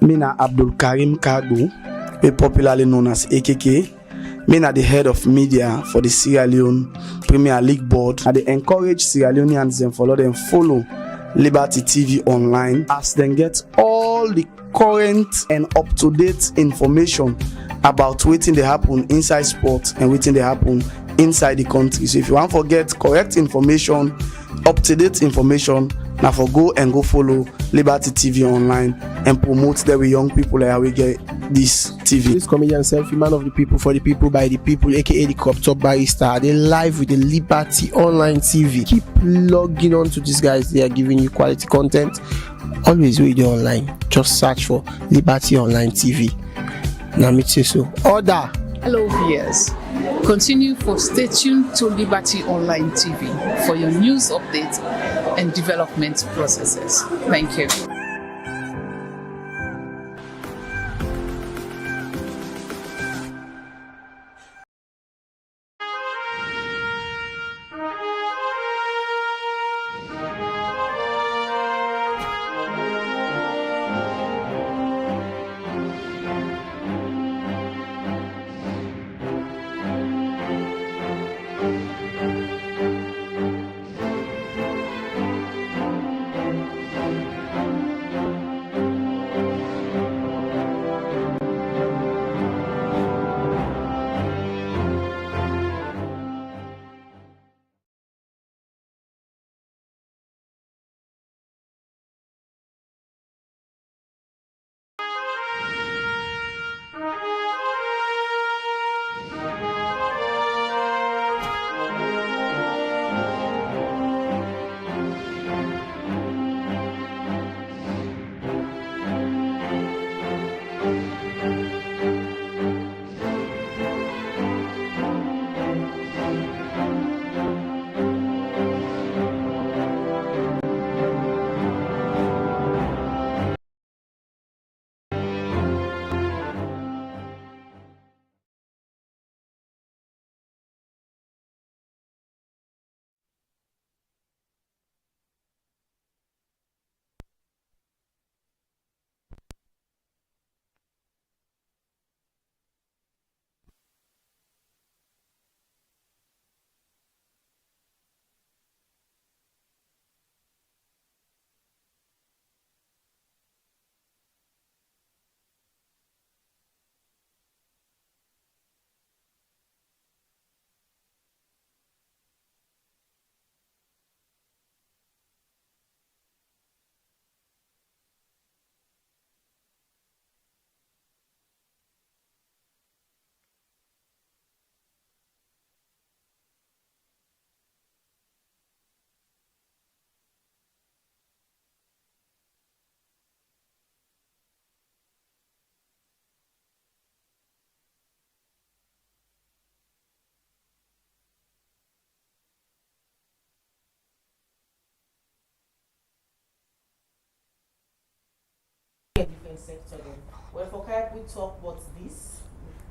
Mina Abdul Karim Kagu, popularly known as AKK. Mina the head of media for the Sierra Leone Premier League board. I encourage Sierra Leoneans and follow them follow Liberty TV online as they get all the current and up-to-date information about wetin dey happen inside sport and wetin dey happen inside the country. So if you want to get correct information, up-to-date information, now for go follow Liberty TV online and promote that with young people like how we get this TV. This comedian Selfie, man of the people, for the people, by the people, aka the Crop Top Barrister. They live with the Liberty Online TV. Keep logging on to these guys. They are giving you quality content. Always read it online. Just search for Liberty Online TV. Now me say so. Order. Hello viewers. Continue for stay tuned to Liberty Online TV for your news updates and development processes. Thank you. Sector then. Well, for CAP, we talk about this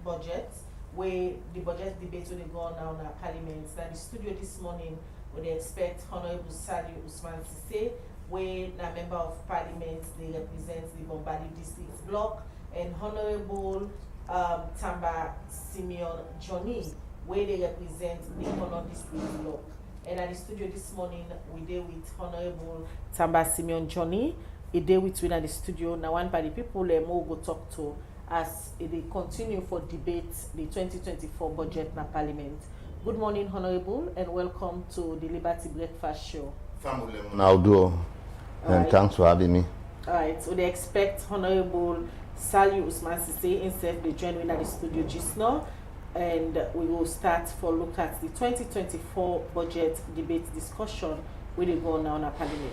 budget, where the budget debate will go on now in our parliament. That the studio this morning, where they expect Honorable Saliu Usman Sise, where a member of parliament, they represent the Bombali district block, and Honorable Tamba Simeon Johnny, where they represent the Kono district block. And at the studio this morning, we deal with Honorable Tamba Simeon Johnny. A day with at the studio now one by the people more go talk to as they continue for debate the 2024 budget na parliament. Good morning, Honorable, and welcome to the Liberty Breakfast Show. And thanks for having me. All right, so they expect Honorable Saliu Usman Sise instead they join at the studio just now, and we will start for look at the 2024 budget debate discussion where they go now in our parliament.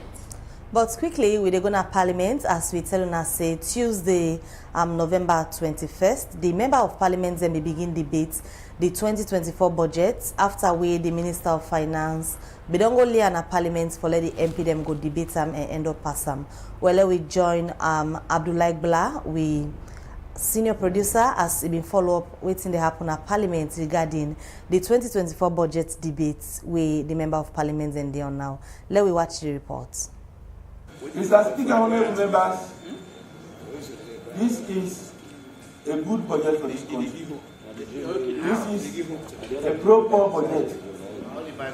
But quickly, we're going to Parliament, as we tell us, say Tuesday, November 21st, the Member of Parliament then may begin debate the 2024 budget. After we, the Minister of Finance, we don't go lay on a Parliament for let the MP them go debate them and end up pass them. Well, we join Abdullah Bla, we senior producer, as it been follow up waiting to happen at Parliament regarding the 2024 budget debates with the Member of Parliament and they on now. Let we watch the report. Mr. Speaker, honorable members, this is a good budget for this country. This is a proper budget.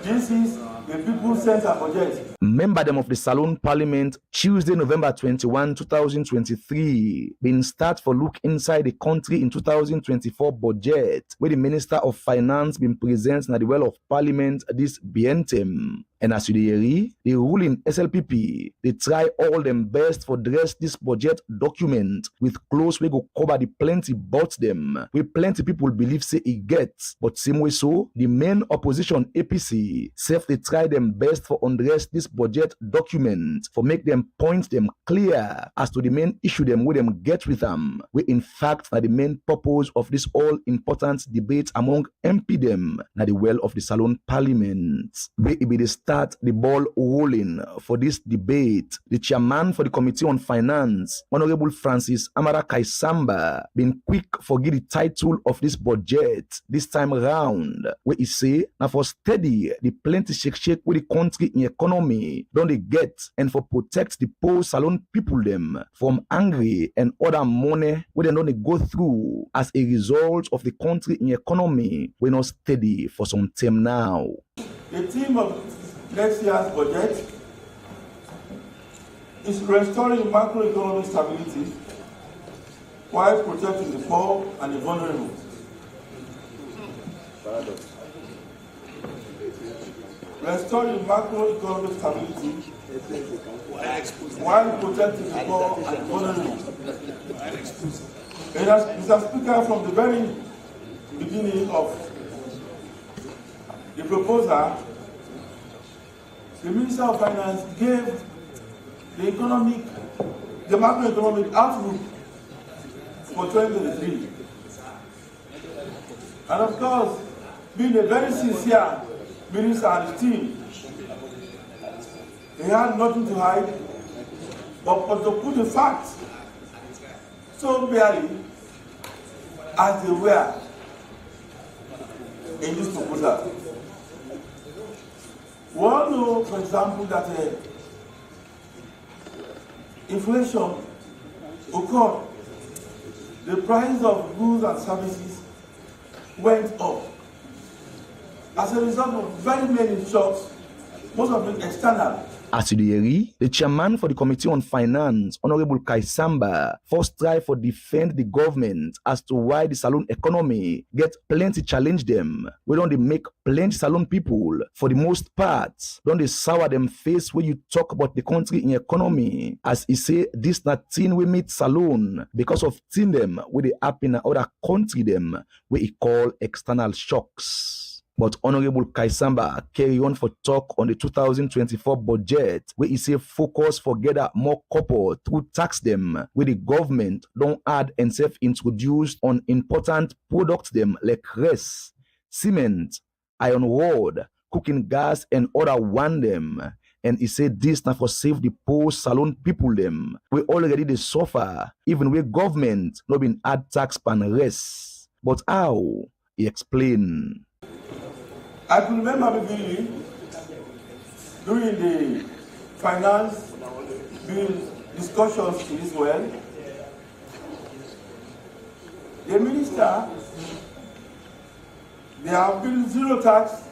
This is the people-centered budget. Member them of the Salone Parliament Tuesday, November 21, 2023, been start for look inside the country in 2024 budget, where the Minister of Finance been present at the Well of Parliament this Bientem. And as you hear, the ruling SLPP, they try all them best for dress this budget document with close we go cover the plenty about them. We plenty people believe say it gets, but same way so, the main opposition APC, self they try them best for undress this budget document for make them point them clear as to the main issue them with them get with them. We in fact are the main purpose of this all important debate among MP them na the Well of the Salone Parliament. We be the start the ball rolling for this debate. The chairman for the Committee on Finance, Honorable Francis Amara Kaisamba, been quick for give the title of this budget this time around, where he say, now for steady the plenty shake with the country in economy don't they get, and for protect the poor Salone people them from angry and other money where they don't go through as a result of the country in economy we're not steady for some time now. The theme of next year's budget is restoring macroeconomic stability while protecting the poor and the vulnerable. Restoring macroeconomic stability while protecting the poor and the vulnerable. And as Mr. Speaker, from the very beginning of the proposal, the Minister of Finance gave the macroeconomic outlook for 2023. And of course, being a very sincere minister and his team, he had nothing to hide, but to put the facts so barely as they were in this proposal. We all know, for example, that inflation occurred. The price of goods and services went up. As a result of very many shocks, most of them external. As you hear, the chairman for the Committee on Finance, Honorable Kaisamba, first try for defend the government as to why the Salone economy get plenty challenge them. We don't they make plenty Salone people, for the most part, don't they sour them face when you talk about the country in economy. As he say, this not thing we meet Salone because of thing them where they happen in other country them where he call external shocks. But Honorable Kaisamba carry on for talk on the 2024 budget where he say focus for gather more couple through tax them where the government don't add and self-introduced on important products them like rice, cement, iron rod, cooking gas and other one them. And he said this now for save the poor Salone people them. We already they suffer even where government not been add tax pan rice. But how? He explained. I can remember vividly during the finance bill discussions in this well, the minister, they have built zero tax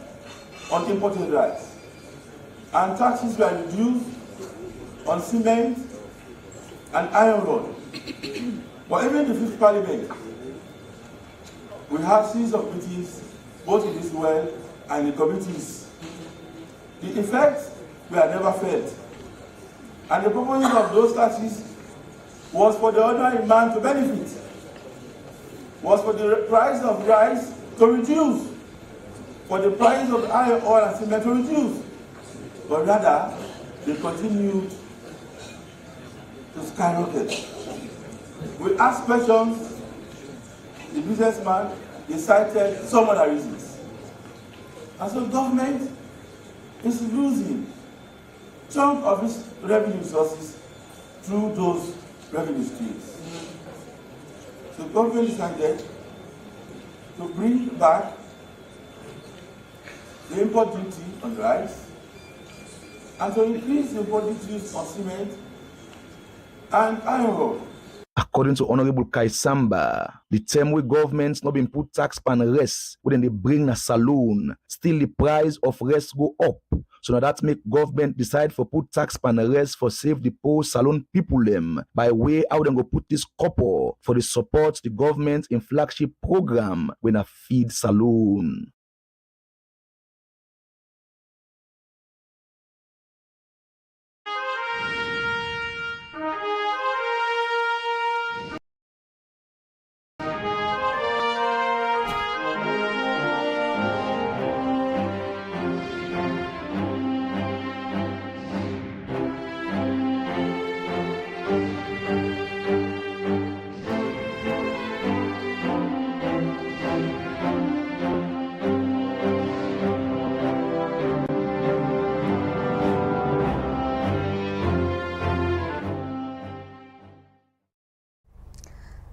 on imported rice, and taxes were reduced on cement and iron rod. But even in the Fifth Parliament, we had series of meetings both in this well and the committees. The effects were never felt. And the purpose of those taxes was for the ordinary man to benefit, was for the price of rice to reduce, for the price of iron ore and cement to reduce. But rather, they continued to skyrocket. We asked questions, the businessman, he cited some other reasons. And so government is losing chunk of its revenue sources through those revenue streams. So government decided to bring back the import duty on rice and to increase the import duties on cement and iron ore. According to Honorable Kaisamba, the term where governments not been put tax pan rest when they bring a saloon, still the price of rest go up. So now that make government decide for put tax pan rest for save the poor saloon people them by way how they go put this couple for the support the government in flagship program when a feed saloon.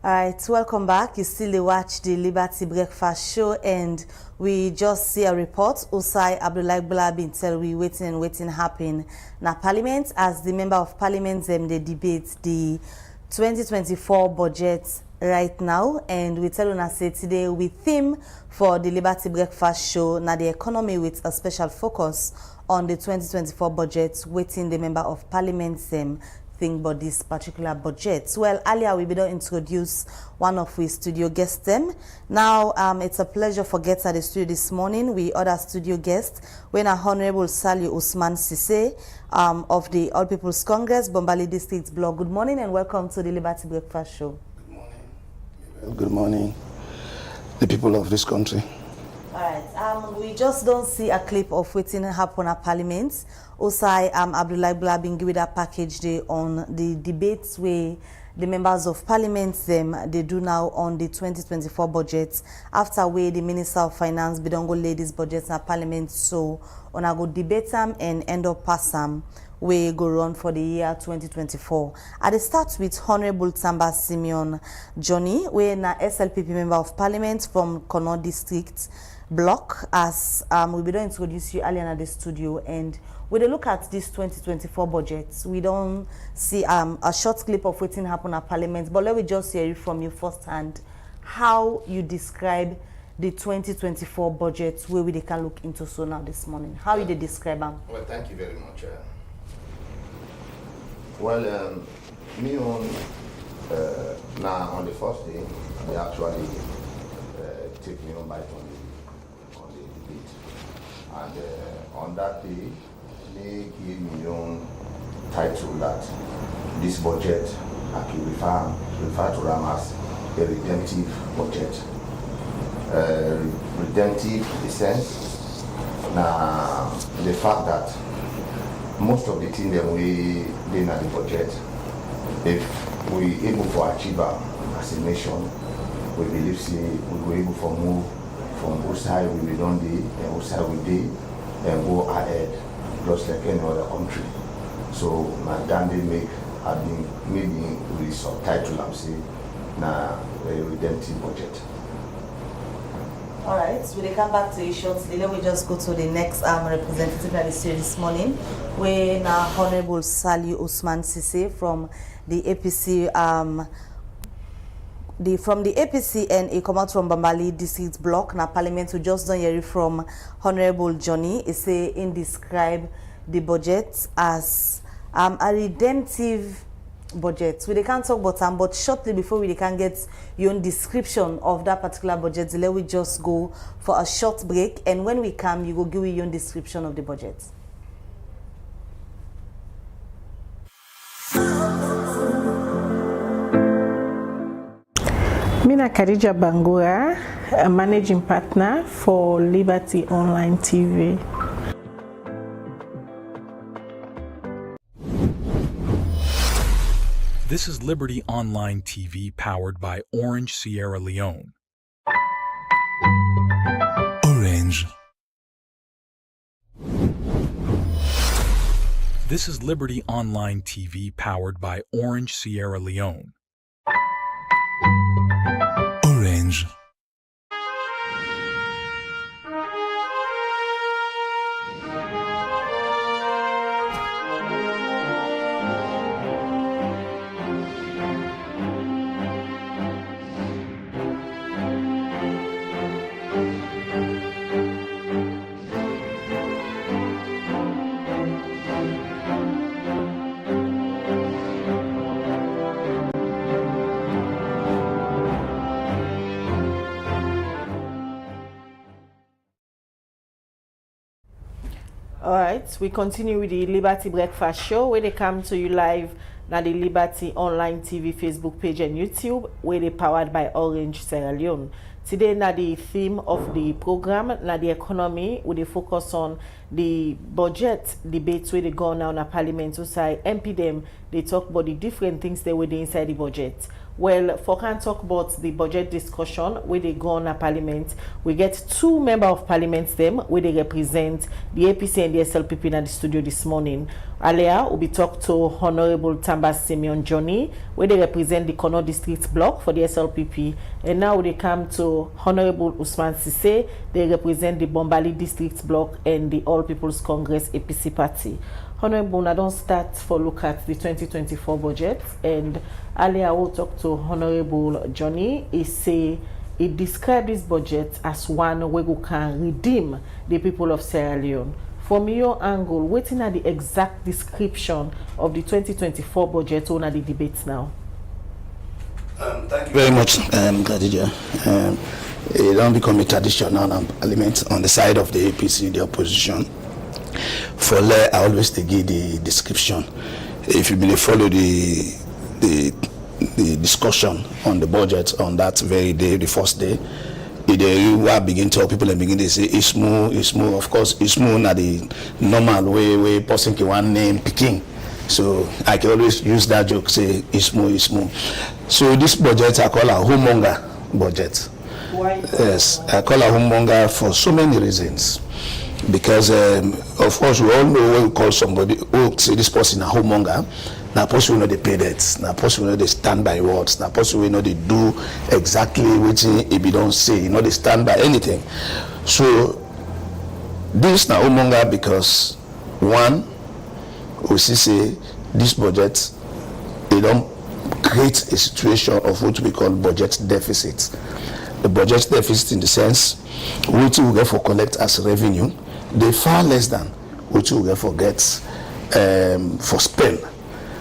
All right, welcome back. You still watch the Liberty Breakfast Show, and we just see a report. Usai Abdullah Bula bin tell we waiting happen na Parliament as the member of Parliament them they debate the 2024 budget right now, and we tell una say today we theme for the Liberty Breakfast Show na the economy with a special focus on the 2024 budget. Waiting the member of Parliament them think about this particular budget. Well, earlier we better introduce one of we studio guests them. Now it's a pleasure for guests at the studio this morning. We other studio guest when Honorable Saliu Usman Sise of the All People's Congress, Bombali District Bloc. Good morning and welcome to the Liberty Breakfast Show. Good morning. Good morning, the people of this country. All right. We just don't see a clip of waiting happen at Parliament. Usai Abdullah Bula bin give that package day on the debates where the members of Parliament they do now on the 2024 budget. After where the Minister of Finance be don't go lay this budget in Parliament, so on a go debate them and end up pass them we go run for the year 2024. At the start with Honorable Tamba Simeon Johnny, we na SLPP member of Parliament from Kono District Bloc, as we be don't introduce you earlier in the studio, and we look at this 2024 budget. We don't see a short clip of waiting happen at Parliament, but let me just hear it from you firsthand how you describe the 2024 budget where we can look into so now this morning. How you describe them? Well, thank you very much. Well, me on now on the first day, they actually take me on by on the debate, and on that day, they give me on title that this budget I can refer to them as a redemptive budget. Redemptive in the sense now the fact that most of the things that we did in the budget, if we able to achieve them as a nation, we believe we were able to move from both sides we don't do and both sides we did and go ahead just like any other country. So my dandy have been maybe with subtitle I'm saying na a redemptive budget. All right, so we come back to you shortly. Let me just go to the next representative that is here this morning. We now Honorable Saliu Usman Sise from the APC. From the APC and he come out from Bambali District Bloc. Now Parliament we just don't hear it from Honorable Johnny. He say in describe the budget as a redemptive budget. We can't talk about them, but shortly before we can get your own description of that particular budget, let we just go for a short break, and when we come, you will give your own description of the budget. Mina Khadija Bangura, a managing partner for Liberty Online TV. This is Liberty Online TV powered by Orange Sierra Leone. Orange. This is Liberty Online TV powered by Orange Sierra Leone. Orange. All right, we continue with the Liberty Breakfast Show, where they come to you live na the Liberty Online TV Facebook page and YouTube, where they powered by Orange Sierra Leone. Today, na the theme of the program, na the economy, where they focus on the budget debates where they go now na Parliament. So say MP them, they talk about the different things they were inside the budget. Well, for can talk about the budget discussion where they go on a Parliament, we get two members of Parliament them where they represent the APC and the SLPP in the studio this morning. Earlier, we talk to Honorable Tamba Simeon Johnny, where they represent the Kono District Bloc for the SLPP, and now they come to Honorable Usman Sise, they represent the Bombali District Bloc and the All People's Congress APC party. Honorable, I don't start for look at the 2024 budget, and earlier I will talk to Honorable Johnny. He described this budget as one where we can redeem the people of Sierra Leone. From your angle, waiting at the exact description of the 2024 budget on the debates now. Thank you very much, Khadija. It don't become a traditional element on the side of the APC, the opposition. For I always give the description. If you really follow the discussion on the budget on that very day, the first day, you begin to tell people and begin to say it's more. Of course, it's more not the normal way person can one name picking. So I can always use that joke, say it's more. So this budget I call a homemonger budget. Why? Yes, I call a homemonger for so many reasons. Because of course we all know when we call somebody who say this person a homemonger, now person we know they pay debts, now person we know they stand by words, now person we know they do exactly what he don't say, you know they stand by anything. So this now homemonger because one, we say this budget they don't create a situation of what we call budget deficit. The budget deficit in the sense which we get for collect as revenue, they far less than which we get for for spend.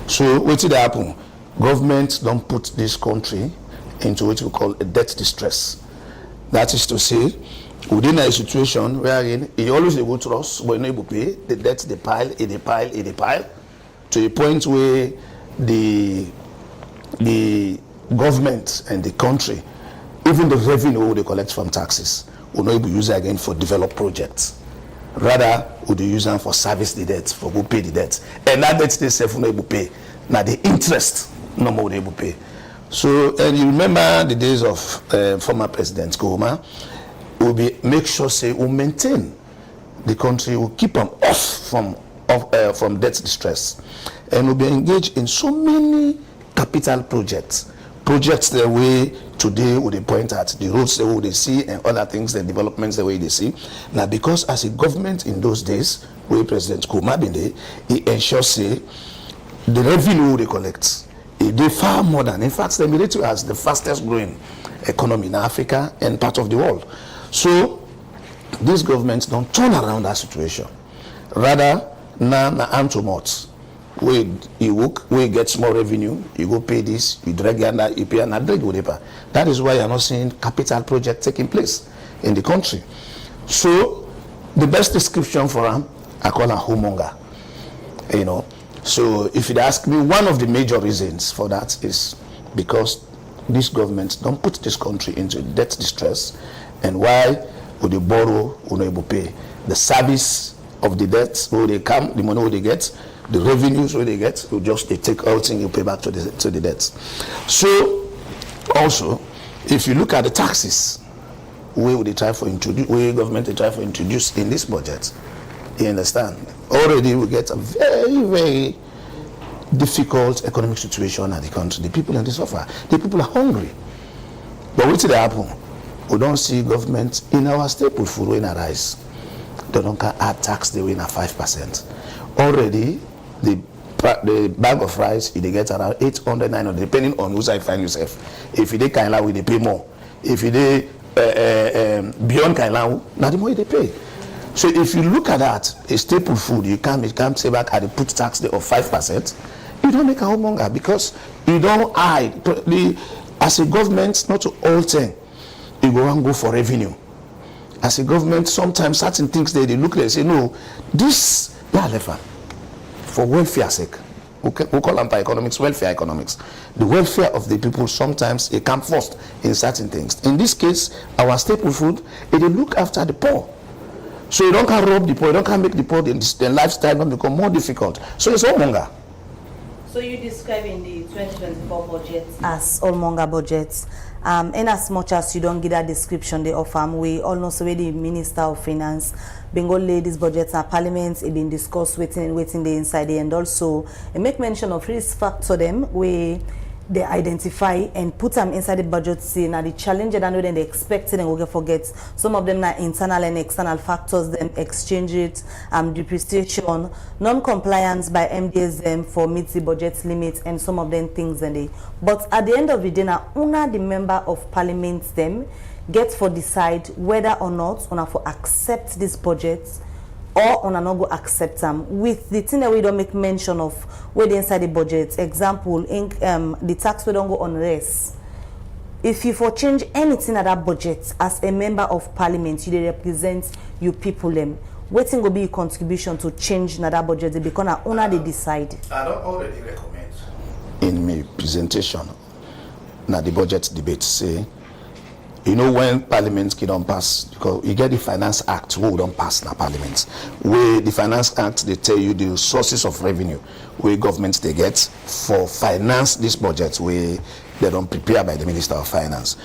So what did happen? Government don't put this country into what we call a debt distress. That is to say, within a situation wherein it always they go to us, we're not able to pay, the debt they pile, to a point where the government and the country, even the revenue they collect from taxes, will not able to use it again for develop projects. Rather, would use them for service the debt, for go pay the debt. And that debt they self will not able to pay. Now the interest no more able to pay. So, and you remember the days of former President Koma, will be make sure say will maintain the country, will keep them off from debt distress, and will be engaged in so many capital projects the way today would they point at the roads the way they see and other things, the developments the way they see. Now because as a government in those days, where President Koma been there, he ensures say the revenue they collect, they far more than, in fact, they relate to as the fastest growing economy in Africa and part of the world. So these governments don't turn around that situation. Rather, now antomots. We get small revenue, you go pay this, you drag you pay another whatever. That is why you're not seeing capital projects taking place in the country. So the best description for them, I call a homemonger. You know. So if you'd ask me, one of the major reasons for that is because these governments don't put this country into debt distress, and why would they borrow, would not able to pay? The service of the debts where they come, the money where they get, the revenues where they get, they take everything you pay back to the debts. So also, if you look at the taxes, where would they try for introduce, where government they try for introduce in this budget, you understand? Already we get a very, very difficult economic situation at the country. The people in the suffer. The people are hungry. But what did happen? We don't see government in our staple food when rice. They don't add tax they win at 5%. Already the bag of rice they get around 800, 900, depending on whose I find yourself. If they kind of they pay more. If they beyond Kailau, now the more they pay. So if you look at that, a staple food, you can't say back at the put tax of 5%, you don't make a homemonger because you don't as a government, not to all thing, you go and go for revenue. as a government, sometimes certain things they look at and say, no, this, for welfare sake, we call them by economics, welfare economics. The welfare of the people sometimes it comes first in certain things. In this case, our staple food, it will look after the poor. So you don't can rob the poor, you don't can make the poor, the lifestyle not become more difficult. So it's all monger. So you're describing the 2024 budget as all monger budgets. In as much as you don't get that description, they offer, we all know so the Minister of Finance Bengal lay these budgets at Parliament, it been discussed waiting the inside there, and also make mention of risk factor them where they identify and put them inside the budget scene and the challenge and then they expect it and we forget some of them are internal and external factors, them exchange it, depreciation, non-compliance by MDSM for meet the budget limits and some of them things and they. But at the end of the day, now the member of Parliament them get for decide whether or not for accept this budget or not go accept them with the thing that we don't make mention of where they inside the budget. Example, in the tax we don't go on rest. If you for change anything at that budget as a member of Parliament, you represent you people them. Waiting will be a contribution to change that budget because owner they decide. I don't already recommend in my presentation now the budget debate say. You know when Parliament don't pass, because you get the Finance Act, who don't pass na Parliament. Where the Finance Act, they tell you the sources of revenue where governments they get for finance this budget where they don't prepare by the Minister of Finance.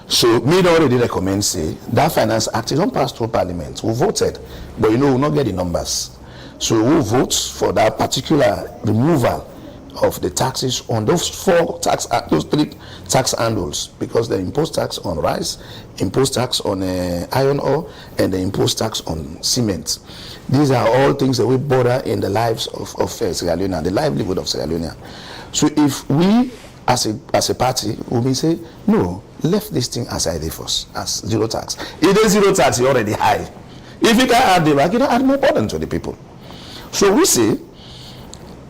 So me already recommend say that Finance Act, it don't pass through Parliament. We voted, but you know we not get the numbers. So we vote for that particular removal of the taxes on those those three tax handles, because they impose tax on rice, impose tax on iron ore, and they impose tax on cement. These are all things that we border in the lives of Sierra Leone, the livelihood of Sierra Leone. So if we as a party, we may say, no, left this thing aside first as zero tax. It is zero tax, it's already high. If you can add the back, you don't add more burden to the people. So we say,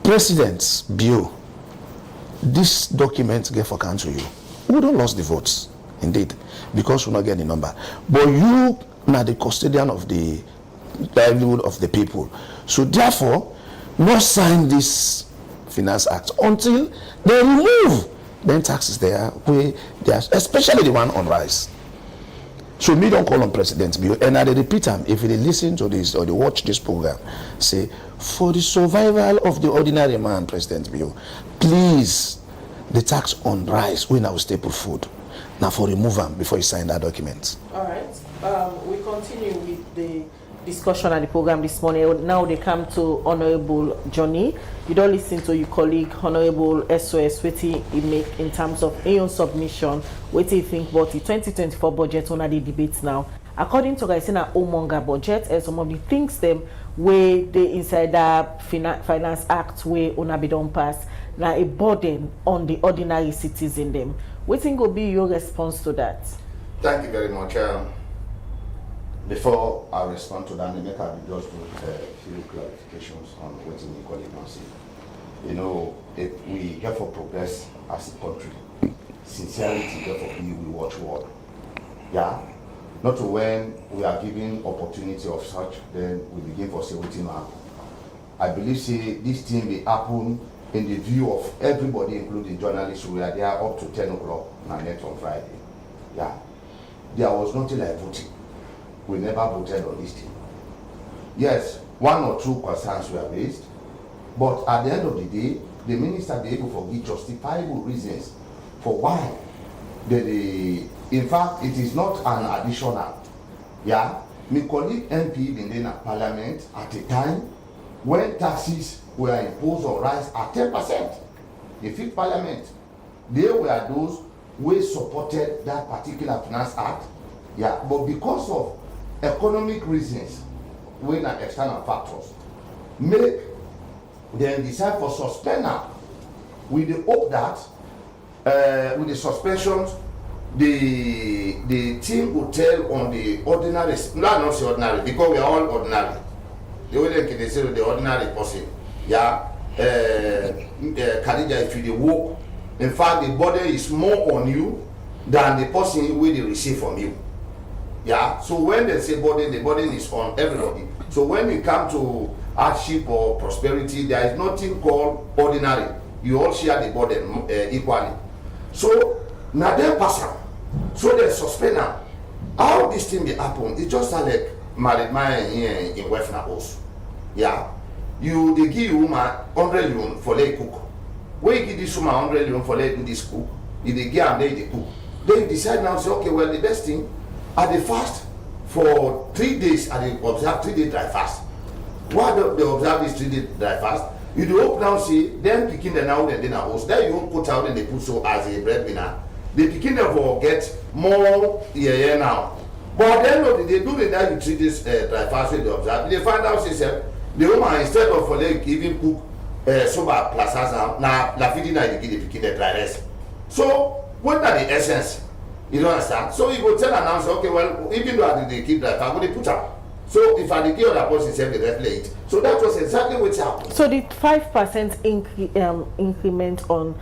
President's bill, this document get for country you. We don't lose the votes, indeed, because we not get the number. But you are the custodian of the livelihood of the people. So therefore, not sign this Finance Act until they remove then taxes there, especially the one on rice. So me don't call on President bill, and I repeat them, if they listen to this or they watch this program, say, for the survival of the ordinary man, President bill, please, the tax on rice, we now staple food. Now for remove them before you sign that document. All right, we continue with the discussion at the program this morning. Now they come to Honorable Johnny. You don't listen to your colleague, Honorable SOS, what he make in terms of AON submission, what he think about the 2024 budget on the debates now. According to guys in our Omonga budget, and some of the things them where they inside that Finance Act where on be done pass, now a burden on the ordinary citizen them. What think will be your response to that? Thank you very much. Before I respond to that, I make just a few clarifications on what you call it now. You know, if we get for progress as a country, sincerity get for you, we watch war. Yeah? Not to when we are given opportunity of such, then we begin for say what now. I believe say this thing will happen in the view of everybody, including journalists who are there up to 10 o'clock next on Friday. Yeah. There was nothing like voting. We never voted on this thing. Yes, one or two concerns were raised, but at the end of the day, the minister be able to give justifiable reasons for why in fact, it is not an additional. Yeah, my colleague MP been in Parliament at a time when taxes were imposed on rice at 10%. The fifth Parliament, they were those who supported that particular Finance Act. Yeah, but because of economic reasons, when are external factors, make them decide for suspender with the hope that with the suspensions, the team will tell on the ordinary, not say ordinary, because we are all ordinary. The way they say the ordinary person, yeah, Khadija, if you walk, in fact, the burden is more on you than the person who they receive from you. Yeah. So when they say burden, the burden is on everybody. So when it comes to hardship or prosperity, there is nothing called ordinary. You all share the burden equally. So now they pass am. So they suspend am. How this thing dey happen? It just like married man in West House. Yeah. You they give woman 100 yuan for let cook. When you give this woman 100 yuan for let do this cook, if they give am then they cook. Then you decide now say okay, well the best thing I dey fast for 3 days. I dey observe 3 day dry fast. Why do they observe this 3 day dry fast? You do hope now see them picking the now and then a house. Then you won't put out and they put so as a breadwinner. They picking them for get more yeah now. But at the end of the day, do that you 3 days dry fast with the observe. They find out say the woman instead of for them even cook soba plazas now la feeding na they picking the dry rest. So what are the essence? You don't understand? So you go tell her now say okay, well even though they keep dry fast, but they put up. So if I give other person say the rest late. So that was exactly what happened. So the 5% increment on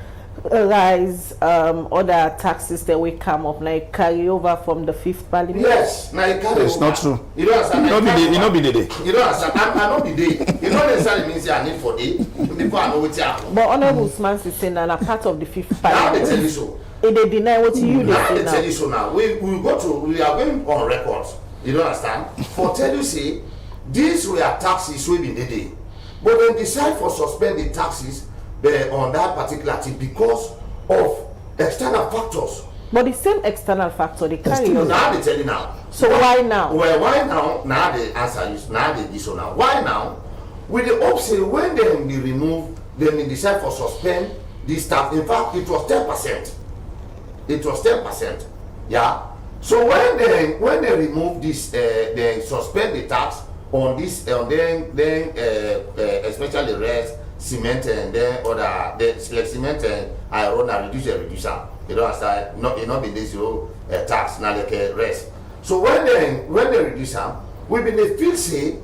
rise other taxes that will come up now carry over from the 5th parliament? Yes, now it carry over. It's not true. You don't understand? You not be the day. You don't understand? I not be day. You don't necessarily means I need for day before I know what's happening. But Honorable Usman is saying that a part of the 5th Now parliament. they tell you so. If they deny what you Now say they now. tell you so now. We are going on record. You don't understand? For tell you say these were taxes we been the day. But then decide for suspend the taxes on that particular thing because of external factors. But the same external factor they carry on. Now they tell you now. So why now? Well, why now? Now the answer is now they this one now. Why now? With the option when they remove, then they decide for suspend this tax. In fact, it was 10%. It was 10%. Yeah. So when they remove this, they suspend the tax on this, then especially rest, cement, and then other like cement and iron and reducer. You don't understand? It not be this tax now like rest. So when they reduce them, we been they feel say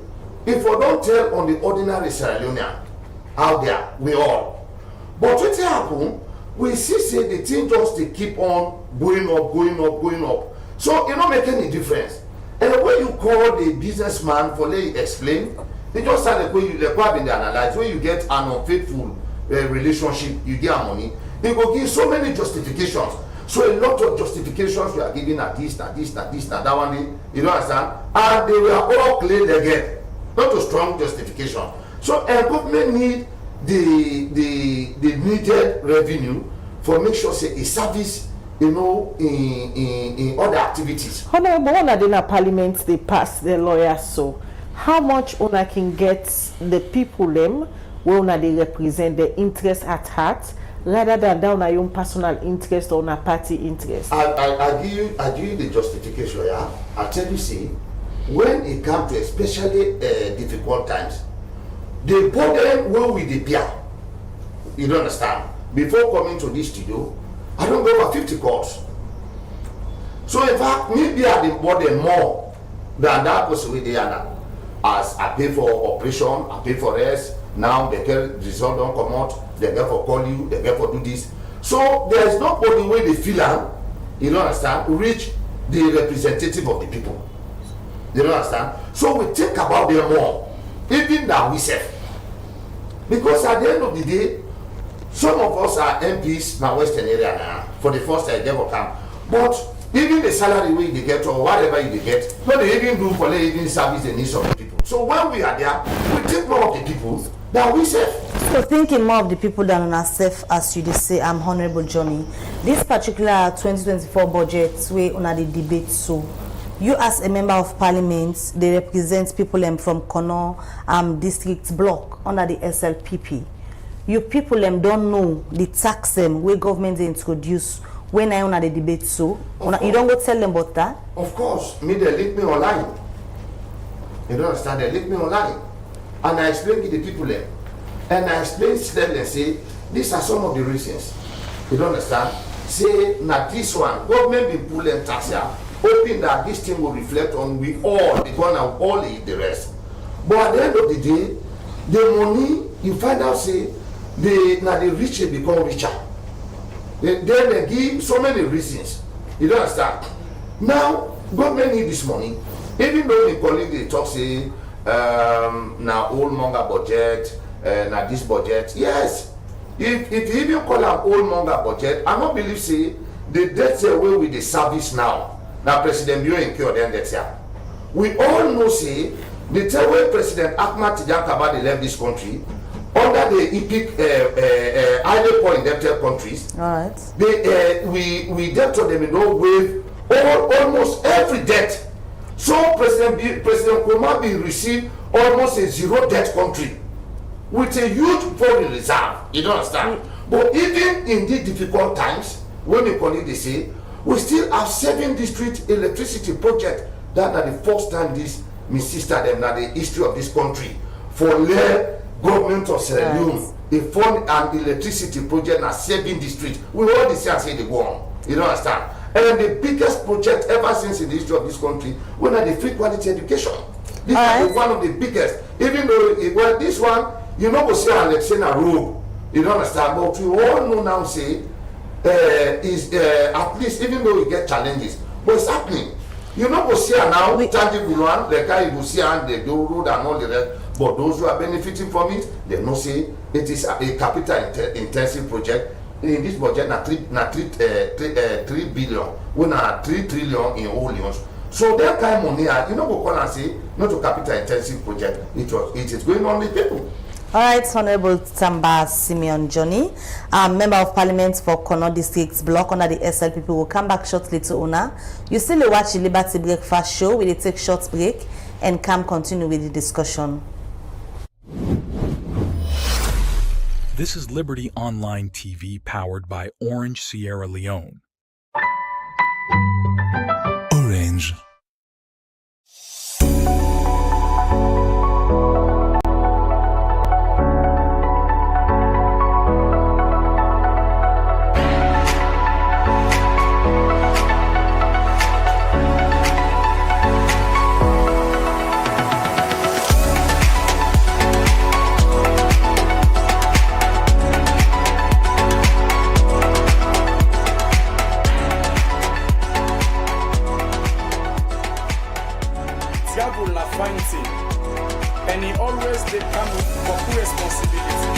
if we don't tell on the ordinary Sierra Leonean out there, we all. But what happen? We see say the thing just they keep on going up. So it don't make any difference. And when you call the businessman for let explain, they just say like when you have been analyze when you get an unfaithful relationship, you get money. They go give so many justifications. So a lot of justifications we are giving at this, that one. You don't understand? And they were all cleared again. Not a strong justification. So a government need the needed revenue for make sure say a service, you know, in other activities. Honorable, one of the parliament they pass the lawyers so how much una can get the people them where una they represent the interest at heart rather than down your own personal interest or a party interest? I give you the justification, yeah. I tell you, see, when it comes to especially difficult times, the burden where we dey bear. You don't understand? Before coming to this studio, I don't go over 50 calls. So in fact, maybe I dey burden more than that person with the other. As I pay for operation, I pay for rest. Now they get result don't come out. They get for call you. They get for do this. So there is nobody where they feel am. You don't understand? Reach the representative of the people. You don't understand? So we think about them more, even than we self. Because at the end of the day, some of us are MPs in the Western area now. For the first time, they will come. But even the salary we they get or whatever you get, what they even do for even service the needs of the people. So when we are there, we think more of the people than we self. So thinking more of the people than on ourselves, as you say, I'm Honorable Johnny. This particular 2024 budget where on the debate, so you as a member of parliament, they represent people from Kono district block under the SLPP. You people don't know the tax where government they introduce when I on the debate, so you don't go tell them about that. Of course, me they link me online. You don't understand? They link me online, and I explain to the people there, and I explain to them and say these are some of the reasons. You don't understand? Say now this one government be pulling tax here, hoping that this thing will reflect on we all, the one and all eat the rest. But at the end of the day, the money you find out say the rich become richer. Then they give so many reasons. You don't understand? Now government need this money. Even though the colleague they talk say na old monger budget, na this budget. Yes, if you even call am old monger budget, I no believe say the debt away with the service now. Now President Bio incur them debt here. We all know say the time when President Ahmad Tijan Kabade left this country under the EPIC highly poor indebted countries. All right. They we debtor them in no way almost every debt. So President Komabi received almost a zero debt country with a huge foreign reserve. You don't understand? But even in these difficult times, when the colleague they say, we still have 7 district electricity project. That are the first time this sister them na the history of this country for the government of Sierra Leone. They fund an electricity project na 7 districts. We all this year say they go on. You don't understand? And the biggest project ever since in the history of this country, when are the free quality education. This is one of the biggest. Even though well, this one, you know, we say Alexina Road. You don't understand, but we all know now say is at least even though we get challenges, but it's happening. You know, we see now tangible one, the guy you see and the road and all the rest. But those who are benefiting from it, they know say it is a capital intensive project. In this budget, na 3 billion, we na 3 trillion in all years. So that kind of money, you know, we call and say not a capital intensive project. It is going on with people. All right, Honorable Tamba Simeon Johnny, Member of Parliament for Kono District Block under the SLPP, will come back shortly to Una. You still watch the Liberty Breakfast Show. We will take short break and come continue with the discussion. This is Liberty Online TV powered by Orange Sierra Leone. Orange. And he always they come with full responsibility.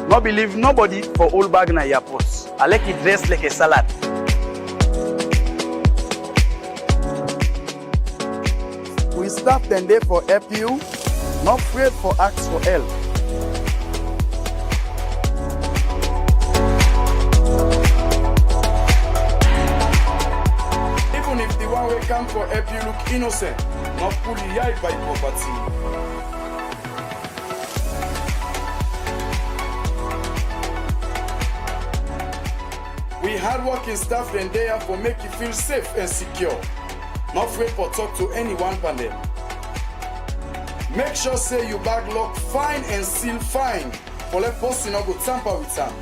No believe nobody for old bag na airport. I like it dressed like a salad. We staff them there for help you, not afraid for ask for help. Even if the one we come for help you look innocent, not fully yai by property. We hardworking staff them there for make you feel safe and secure. Not afraid for talk to anyone from them. Make sure say you bag lock fine and seal fine for let person not go tamper with them.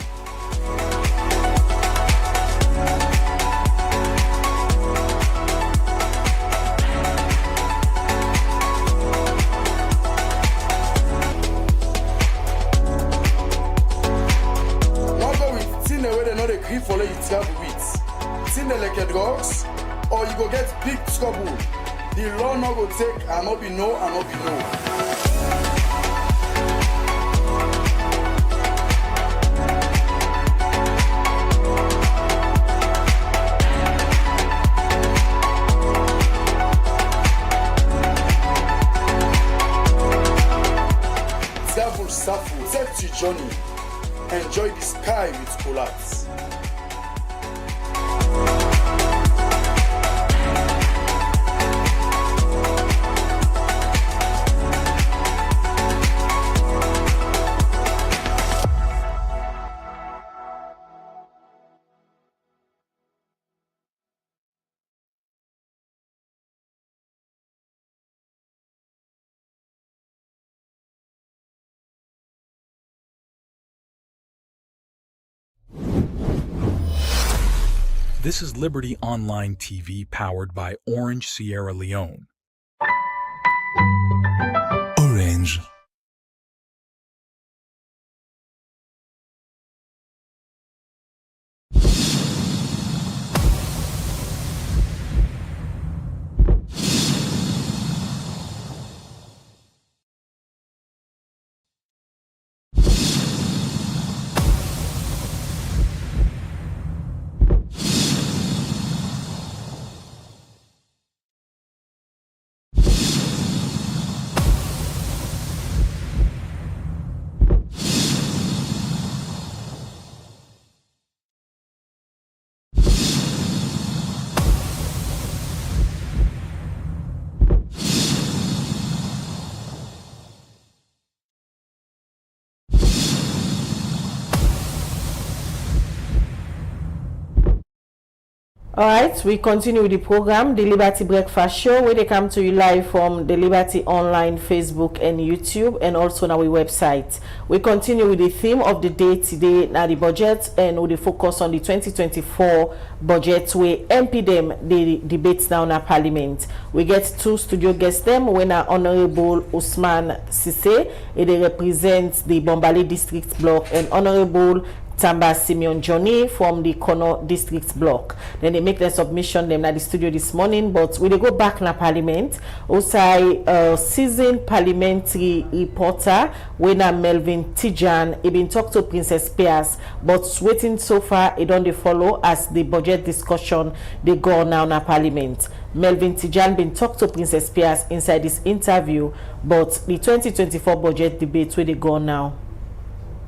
Not go with tin the way they know they grip for let you travel with. Tin the like a drugs. Or you go get big trouble. The law no go take and not be no and not be no. Travel suffer, take your journey. Enjoy the sky with collapse. This is Liberty Online TV powered by Orange Sierra Leone. Orange. All right, we continue with the program, the Liberty Breakfast Show, where they come to you live from the Liberty Online, Facebook and YouTube, and also on our website. We continue with the theme of the day today, now the budget, and we focus on the 2024 budget, where MP them the debates now in our parliament. We get two studio guests them, when our Honorable Usman Sise, they represent the Bombali District Block, and Honorable Tamba Simeon Johnny from the Kono District Block. Then they make their submission them at the studio this morning, but we go back na parliament. Also, seasoned parliamentary reporter when Melvin Tijan, he been talk to Princess Pierce, but waiting so far it don't they follow as the budget discussion they go now na parliament. Melvin Tijan been talk to Princess Pierce inside this interview, but the 2024 budget debate where they go now.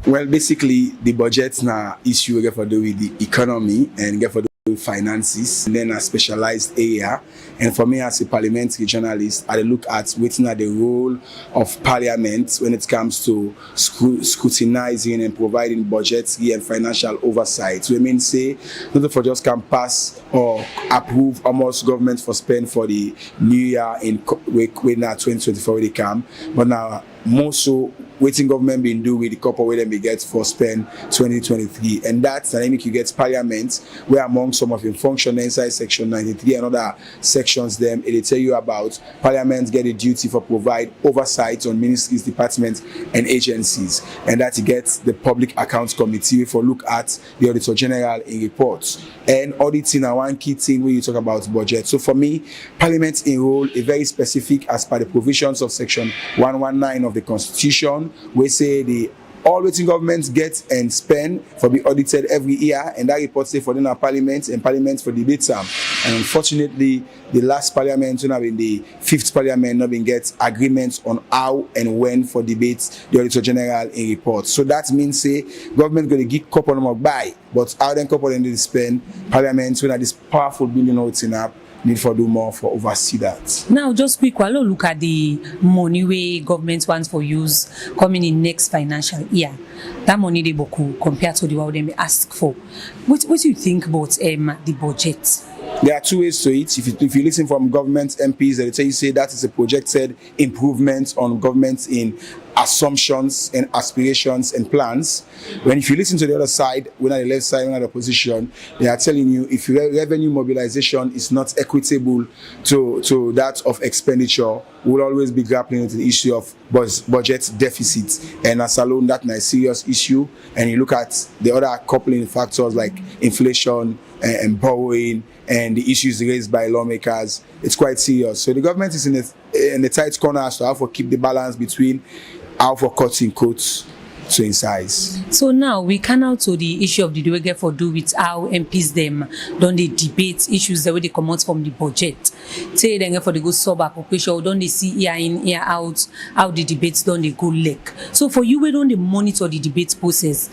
Well, basically, the budget now issue get for do with the economy and get for do with finances, and then a specialized area. And for me, as a parliamentary journalist, I look at waiting at the role of parliament when it comes to scrutinizing and providing budgetary and financial oversight. So I mean, say, not for just can pass or approve almost government for spend for the new year in when 2024 they come, but now more so waiting government been do with the couple where they get for spend 2023, and that's dynamic you get parliament where among some of them function inside section 93 and other sections them they tell you about parliament get a duty for provide oversight on ministries, departments and agencies, and that you get the public accounts committee for look at the auditor general in reports and auditing are one key thing when you talk about budget. So for me, parliament enroll a very specific as per the provisions of section 119 of the constitution, we say the all waiting governments get and spend for be audited every year, and that report say for the parliament and parliament for debate time. And unfortunately, the last parliament, you know, in the fifth parliament, not been get agreements on how and when for debates the auditor general in reports. So that means say government going to give couple more buy, but how then couple then spend parliament when this powerful billion out in up. Need for do more for oversee that. Now, just quick, while look at the money way government wants for use coming in next financial year. That money they boku compared to the what they ask for. What do you think about the budget? There are two ways to it. If you listen from government MPs, they tell you say that is a projected improvement on government in assumptions and aspirations and plans. When if you listen to the other side, when on the left side, when on the opposition, they are telling you if revenue mobilization is not equitable to that of expenditure, we'll always be grappling with the issue of budget deficit. And as alone, that's a serious issue. And you look at the other coupling factors like inflation and borrowing and the issues raised by lawmakers, it's quite serious. So the government is in the tight corner as to how to keep the balance between how for cutting coats to in size. So now we can out to the issue of the Duege for do with how MPs them don't they debate issues the way they come out from the budget. Say then for the go sub appropriation, don't they see year in, year out, how the debates don't they go lek. So for you, we don't they monitor the debate process.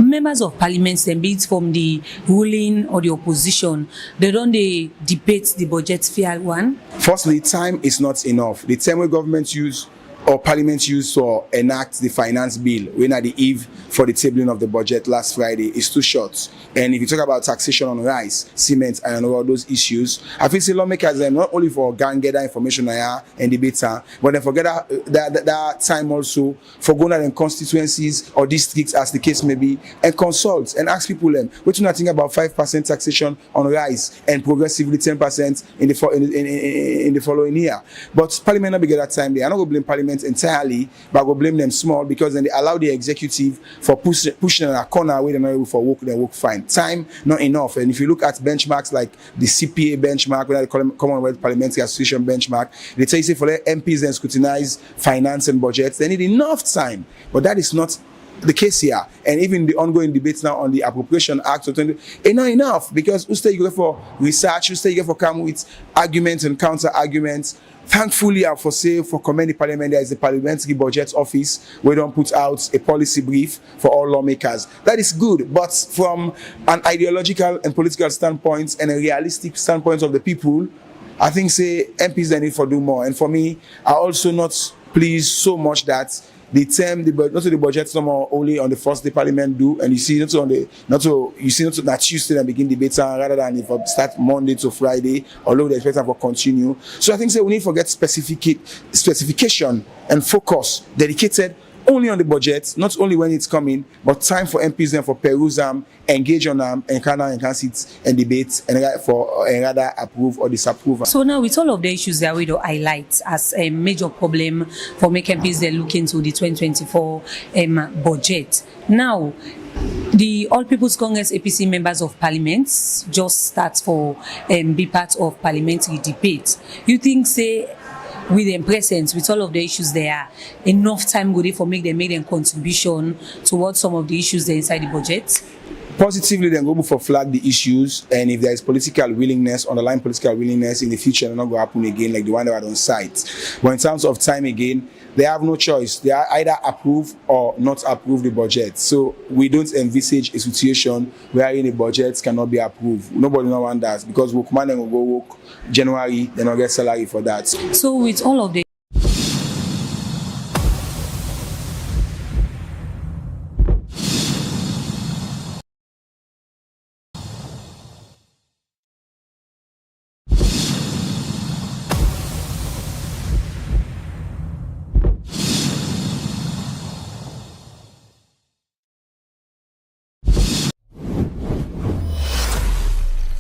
Members of parliament, then be it from the ruling or the opposition, they don't they debate the budget fair one? Firstly, time is not enough. The time where government use or Parliament used to enact the finance bill when at the eve for the tabling of the budget last Friday is too short. And if you talk about taxation on rice, cement, and all those issues, I feel say lawmakers not only for gather information and debate, but then forget that time also for going out in constituencies or districts, as the case may be, and consult and ask people what do you think about 5% taxation on rice and progressively 10% in the following year. But Parliament not be get that time there. I'm not going to blame Parliament entirely, but I go blame them small because then they allow the executive for pushing in a corner where they're not able for work, they work fine. Time not enough. And if you look at benchmarks like the CPA benchmark, whether they call them Commonwealth Parliamentary Association benchmark, they tell you say for the MPs and scrutinize finance and budgets, they need enough time. But that is not the case here. And even the ongoing debates now on the Appropriation Act of 20, it's not enough because you go for research, you go for come with arguments and counter arguments. Thankfully, I for commend the Parliament, there is a Parliamentary Budget Office where they don't put out a policy brief for all lawmakers. That is good, but from an ideological and political standpoint and a realistic standpoint of the people, I think say MPs they need for do more. And for me, I also not pleased so much that the term, not to the budget no more only on the first day Parliament do, and you see not that Tuesday and begin debate rather than if I start Monday to Friday, although they expect for continue. So I think say we need to get specification and focus dedicated only on the budget, not only when it's coming, but time for MPs and for peruse engage on them, and can sit and debate and rather approve or disapprove. So now with all of the issues that we do highlight as a major problem for making MPs they look into the 2024 budget. Now, the All People's Congress APC members of Parliament just start for be part of parliamentary debate. You think say with them present, with all of the issues there, enough time good for make them contribution towards some of the issues there inside the budget? Positively, then go for flag the issues, and if there is political willingness, underlying political willingness in the future, they're not going to happen again like the one that was on site. But in terms of time again, they have no choice. They are either approve or not approve the budget. So we don't envisage a situation where any budgets cannot be approved. Nobody no one does because workman will go work January, they don't get salary for that. So with all of the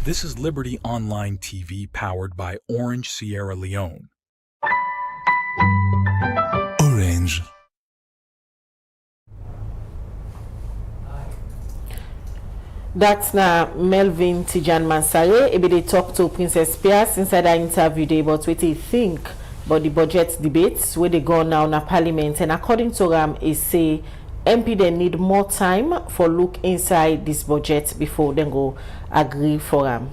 This is Liberty Online TV powered by Orange Sierra Leone. Orange. That's now Melvin Tijan Mansare. Maybe they talk to Princess Pierce inside that interview day about what they think about the budget debates where they go now in Parliament. And according to them, it say MP they need more time for look inside this budget before they go agree for them.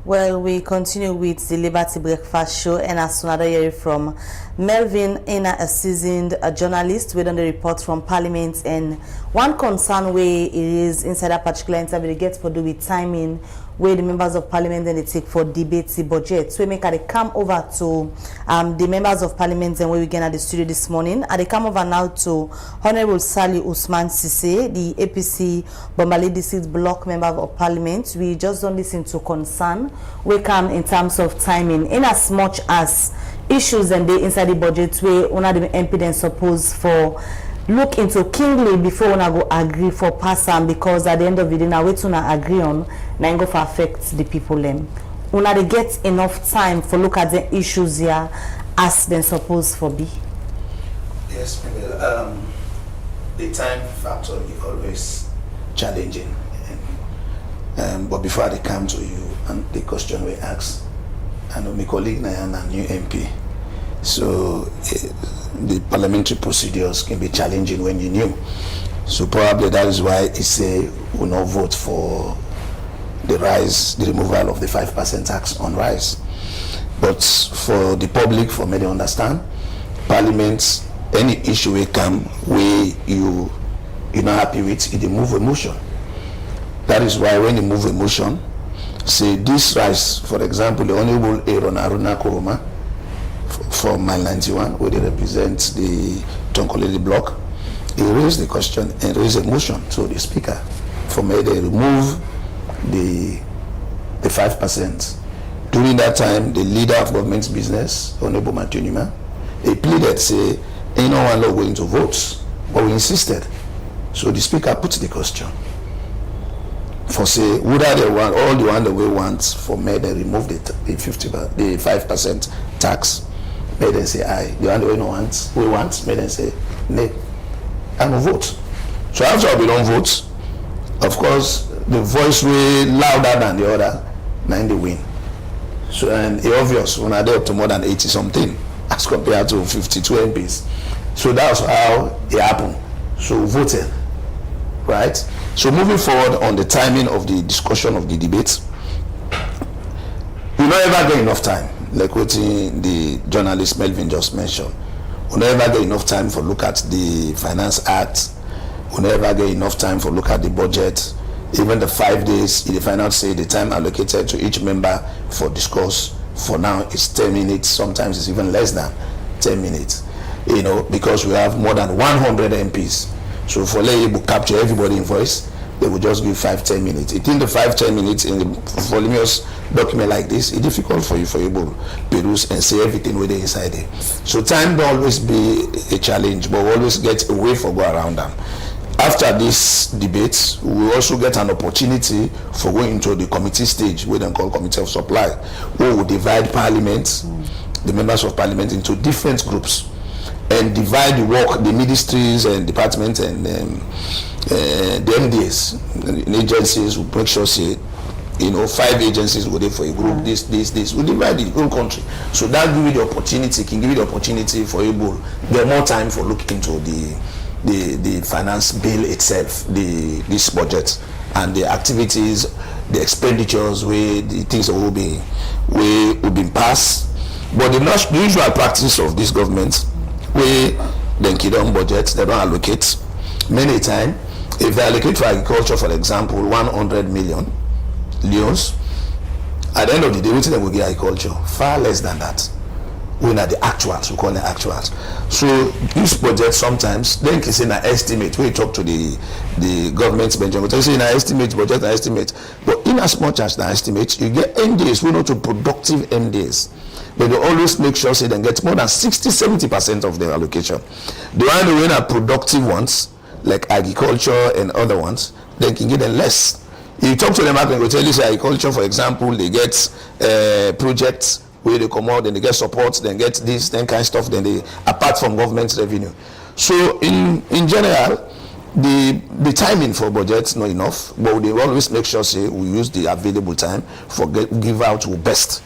Well, we continue with the Liberty Breakfast Show, and as soon as I hear from Melvin, a seasoned journalist, we done the report from Parliament, and one concern where it is inside a particular interview, they get for do with timing where the members of Parliament then they take for debate the budget. So we make they come over to the members of Parliament and where we get at the studio this morning, and they come over now to Honorable Sally Usman Sise, the APC Bombali District Block Member of Parliament. We just don't listen to concern we come in terms of timing, in as much as issues and they inside the budget where one of the MP then suppose for look into kingly before una go agree for pass am, because at the end of the day now we una agree on na go for affect the people them. Una they get enough time for look at the issues here as then suppose for be. Yes, the time factor is always challenging. But before they come to you and the question we ask, and my colleague Nayana, new MP, so the parliamentary procedures can be challenging when you're new. So probably that is why it say we not vote for the removal of the 5% tax on rice. But for the public, for me to understand, Parliament, any issue will come where you're not happy with, you move a motion. That is why when you move a motion, say this rice, for example, the Honorable Aaron Aruna Kuruma from Mile 91, where they represent the Tonkolele block, he raised the question and raised a motion to the speaker for me to remove the 5%. During that time, the leader of government's business, Honorable Matunima, he pleaded, say, ain't no one law going to vote, but we insisted. So the speaker put the question for say, whether they want, all the one that we want for me, they remove the 5% tax. May they say aye. The one that we want, may they say nay. And we vote. So after we don't vote, of course, the voice way louder than the other, now they win. So, and it's obvious when I up to more than 80 something as compared to 52 MPs. So that's how it happened. So we voted, right? So moving forward on the timing of the discussion of the debate, we don't ever get enough time, like what the journalist Melvin just mentioned. We don't ever get enough time for look at the Finance Act. We don't ever get enough time for look at the budget. Even the 5 days in the finance say the time allocated to each member for discourse for now is 10 minutes, sometimes it's even less than 10 minutes, you know, because we have more than 100 MPs. So for able to capture everybody in voice, they will just give 5-10 minutes. It in the 5-10 minutes in the voluminous document like this, it's difficult for you to peruse and see everything within inside it. So time will always be a challenge, but we always get a way for go around them. After this debate, we also get an opportunity for going into the committee stage, we then call Committee of Supply, where we divide Parliament, the members of Parliament, into different groups and divide the work, the ministries and departments and the MDAs, and agencies will make sure, say, you know, 5 agencies will there for a group, this. We divide the whole country. So that give you the opportunity, can give you the opportunity for able get more time for looking into the finance bill itself, this budget, and the activities, the expenditures, where the things that will be passed. But the usual practice of this government, where they don't budget, they don't allocate. Many times, if they allocate for agriculture, for example, 100 million leons, at the end of the day, they will get agriculture far less than that. We know the actuals, we call them actuals. So this budget sometimes, then can say an estimate, we talk to the government's Benjamin, they say an estimate, budget an estimate. But in as much as the estimate, you get MDAs, we know to productive MDAs. But they always make sure say they get more than 60-70% of their allocation. The one who are productive ones, like agriculture and other ones, they can get them less. You talk to them, I can go tell you, say agriculture, for example, they get projects where they come out, then they get support, then get this, then kind of stuff, then they, apart from government revenue. So in general, the timing for budgets not enough, but they always make sure, say, we use the available time for give out to best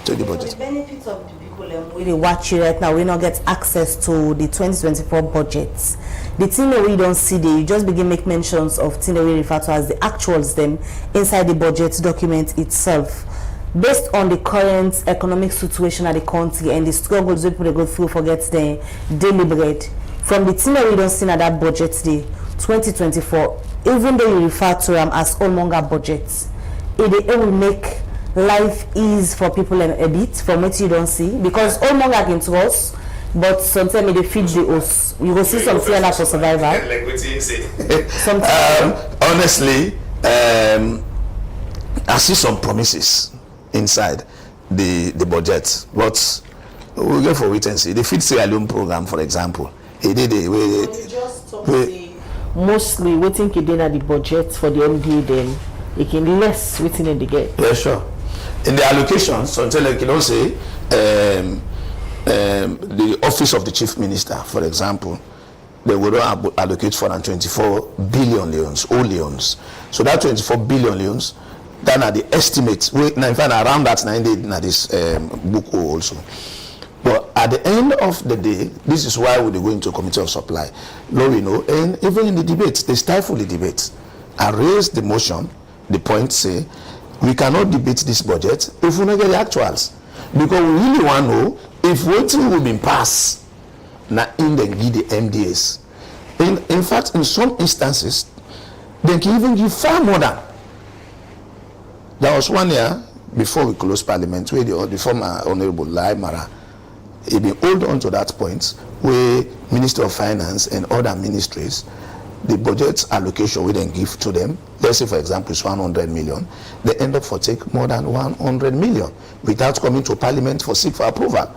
to the budget. The benefits of the people we dey watch you right now, we not get access to the 2024 budgets. The thing that we don't see there, you just begin make mentions of thing that we refer to as the actuals them inside the budget document itself. Based on the current economic situation of the country and the struggles people go through for get their daily bread, from the thing that we don't see at that budget day, 2024, even though you refer to them as all-monger budgets, it will make life ease for people a bit from what you don't see, because all-monger can trust, but sometimes they feed the us. You will see some fear for survival. Like what you say. Honestly, I see some promises inside the budget, but we'll go for wait and see. The Feed Sierra Leone program, for example, it did mostly waiting to at the budget for the MD, then it can less waiting in the get. Yeah, sure. In the allocations, so until I can say the office of the chief minister, for example, they will allocate for 24 billion leons, all leons. So that 24 billion leons, then are the estimates. We in fact around that 9 days in this book also. But at the end of the day, this is why we go into a committee of supply. Now we know, and even in the debates, they stifle the debate. I raised the motion, the point say, we cannot debate this budget if we don't get the actuals. Because we really want to know if waiting will be passed, now in the give the MDAs. In fact, in some instances, they can even give far more than. There was 1 year before we closed Parliament where the former Honorable Lai Mara He been hold on to that point where Minister of Finance and other ministries, the budget allocation we then give to them, let's say for example it's 100 million, they end up for take more than 100 million without coming to Parliament for seek for approval.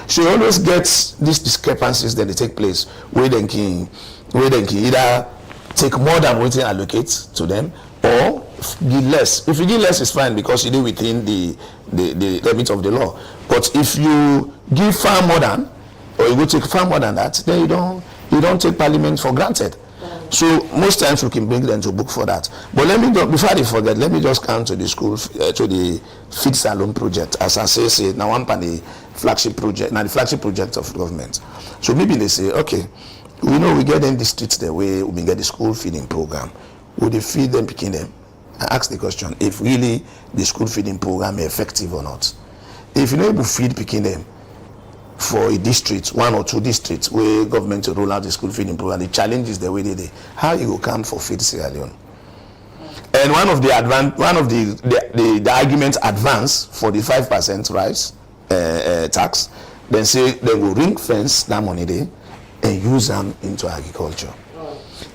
So you always get these discrepancies that they take place where they can either take more than what they allocate to them or give less. If you give less, it's fine because you do within the limit of the law. But if you give far more than, or you go take far more than that, then you don't take Parliament for granted. So most times we can bring them to book for that. But let me before I forget, let me just come to the school to the feed salon project. As I say now one part the flagship project, now the flagship project of government. So maybe they say, okay, we know we get in the streets the way we get the school feeding program. Would they feed them, picking them? I ask the question if really the school feeding program is effective or not. If you're not able to feed picking them for a district, 1 or 2 districts where government to roll out the school feeding program, the challenge is the way they do. How you will come for Feed Sierra Leone? And one of the arguments advance for the 5% rise tax, then say they will ring fence that money there and use them into agriculture.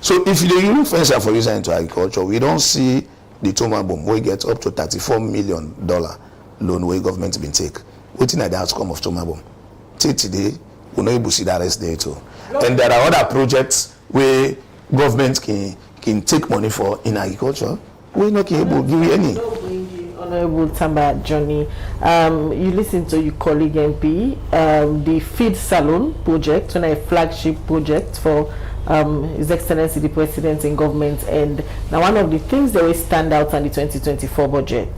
So if you ring fence for use them into agriculture, we don't see the Tomabom we get up to $34 million loan where government been take. Waiting at the outcome of Tomabom. Till today, we're not able to see that rest there too. And there are other projects where government can take money for in agriculture. We're not able to give you any. Honorable Tamba Johnny, you listen to your colleague MP, the Feed Salon project, a flagship project for His Excellency the President in government, and now one of the things that will stand out on the 2024 budget.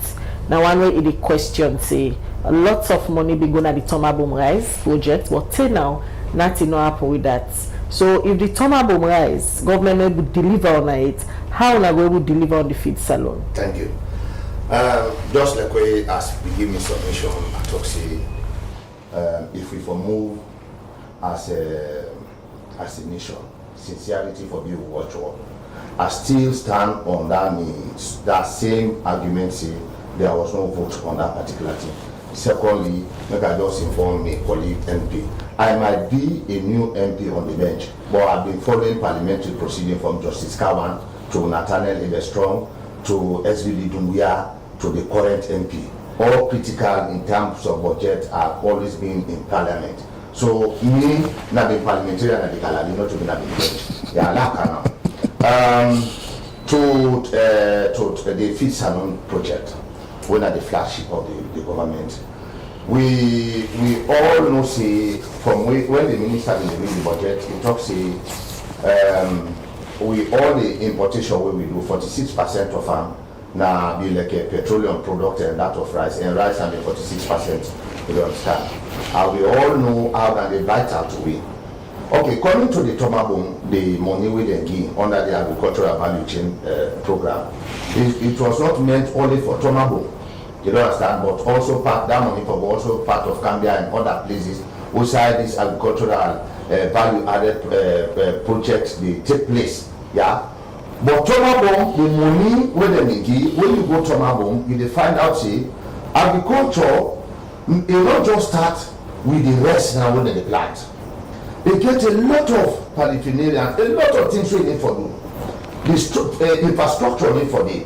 Now one way the question say lots of money be going at the Tomabom Rise project, but till now nothing no happen with that. So if the Tomabom Rise government will deliver on it, how are we able to deliver on the Feed Salon? Thank you. Just like we as we give me submission, I talk say if we for move as a nation, sincerity for you watch all. I still stand on that same argument say there was no vote on that particular thing. Secondly, make I just inform me colleague MP. I might be a new MP on the bench, but I've been following parliamentary proceeding from Justice Kawan to Nathaniel Ebestrong to SVD Dumbuya to the current MP. All critical in terms of budget have always been in parliament. So me, not the parliamentarian and the gallery, not to be not the bench. They are now. To the Feed Salon project, when at the flagship of the government, we all know say from when the minister is reading the budget, he talks say we all the importation where we do 46% of them now be like a petroleum product and that of rice, and rice and the 46%. You understand? And we all know how that they vital to win. Okay, coming to the Tomabom, the money we then give under the agricultural value chain program, it was not meant only for Tomabom. You don't understand, but also that money for also part of Gambia and other places outside this agricultural value-added projects they take place. Yeah, but Tomabom, the money where they give, when you go to Tomabom, you find out say agriculture, it not just start with the rest now when they plant. They get a lot of paraphernalia, a lot of things we need for them. The infrastructure need for them.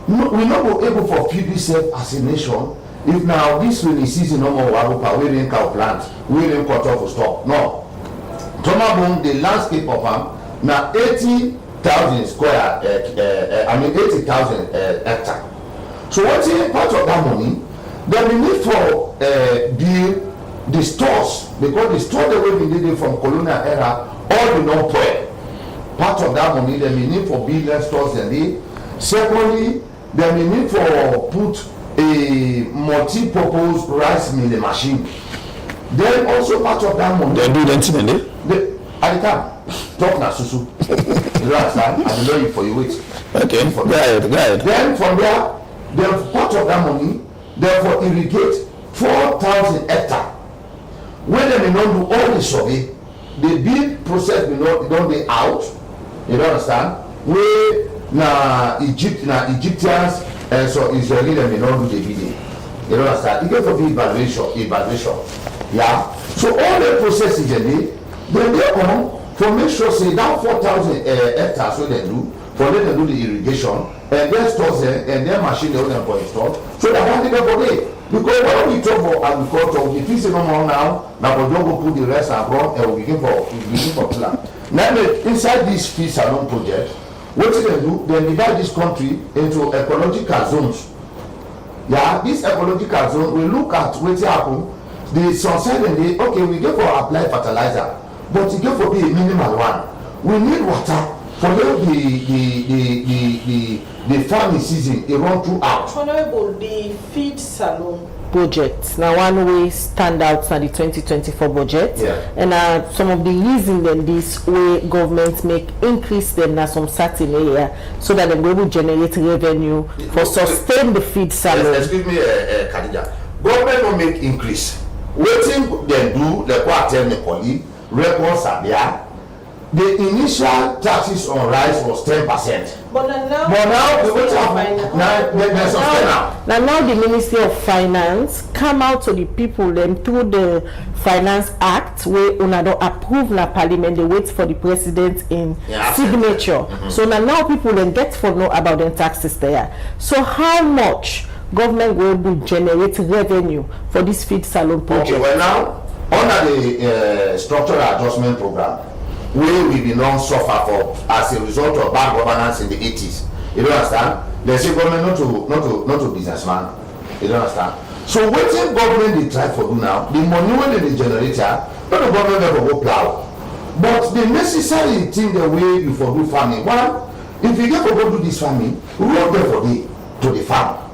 We're not able for PBSF as a nation if now this rainy season no more we didn't cow plant, we didn't cut off stop. No. Tomabom, the landscape of them now 80,000 square 80,000 hectare. So what's in part of that money? Then we need for build the stores, because the store that we did it from colonial era, all the non poor. Part of that money then we need for building stores and they. Secondly, then we need for put a multi-purpose rice milling machine. Then also part of that money. They do that at the time, talk na susu. You understand? I know you for you wait. Okay, go ahead. Then from there, then part of that money, therefore irrigate 4,000 hectares. When they may not do all the survey, the build process will not don't be out. You don't understand? Where Egyptians and so Israeli they may not do the bidding. You don't understand? You get for the evaluation. Yeah. So all the processes they on for make sure say that 4,000 hectares wey dem do for them to do the irrigation and then stores and then machine they them for install so that one thing for day because when we talk for agriculture we fit say no more now for just go put the rest abroad and we begin for plan. Now inside this fish salon project wetin dem do dem divide this country into ecological zones. Yeah, this ecological zone we look at wetin happen the sunset and the okay we go for apply fertilizer but e go for be a minimal one. We need water for the farming season e run throughout. Honourable, the feed salon project na one way stand out na the 2024 budget. Yeah. And some of the reason then this way government make increase them na some certain area so that dem go able generate revenue for sustain the feed salon. Excuse me, Khadija. Government no make increase. Wetin dem do like what I tell my colleague records are there. The initial taxes on rice was 10%. But now the Ministry of Finance come out to the people then through the Finance Act where una don approve na Parliament. They wait for the President in signature. So now people then get to know about the taxes there. So how much government will generate revenue for this feed salon project? Okay, well now under the structural adjustment program. We be non suffer for as a result of bad governance in the 80s. You don't understand? They say government not to businessman. You don't understand? So what the government they try for do now, the money when they generate, not the government ever go plow. But the necessary thing the way you for do farming. One, if you get to go do this farming, road there for day to the farm.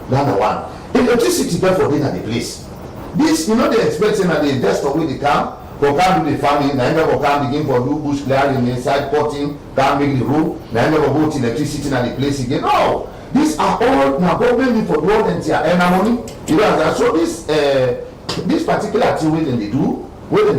Number one. Electricity there for day at the place. This you know they expecting that the investor will come. For can do the farming, na never can begin for do bush clearing inside potting, can make the road, na never go to electricity na the place again. No, these are all now government need for do all them their money. You know that. So this particular thing wey they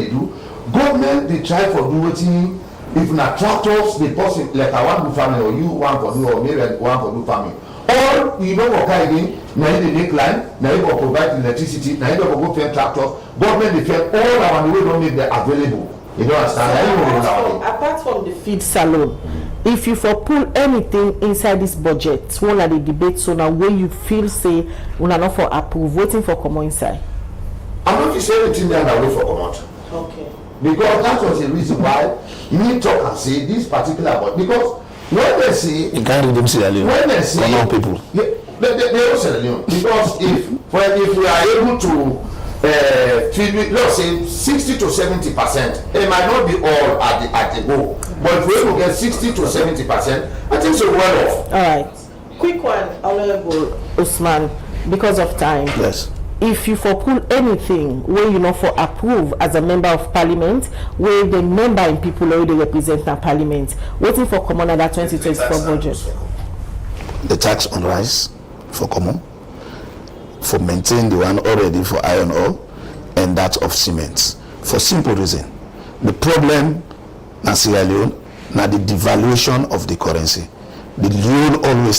do, government they try for do wetin if na tractors they person like I want do farming or you want for do or maybe one for do farming. All you know what again, now they make line, now you go provide electricity, now you go pay tractors. Government they fail all our way don't make them available. You don't understand? Apart from the feed salon, if you for pull anything inside this budget, one of the debates so now where you feel say we are not for approve, waiting for come inside. I'm not to say anything there that way for come out. Okay. Because that was the reason why you need to talk and say this particular budget because when they say you can't read them Sierra Leone. When they say common people, they all Sierra Leone because if we are able to let's say 60 to 70%, it might not be all at the go, but if we able to get 60 to 70%, I think so well off. All right, quick one, Honorable Usman, because of time. yes. If you for pull anything where you know for approve as a member of parliament, where the member in people where they represent in parliament, waiting for common under 2024 budget. The tax on rice for common, for maintain the one already for iron ore, and that of cement. For simple reason, the problem na Sierra Leone na the devaluation of the currency. The rule always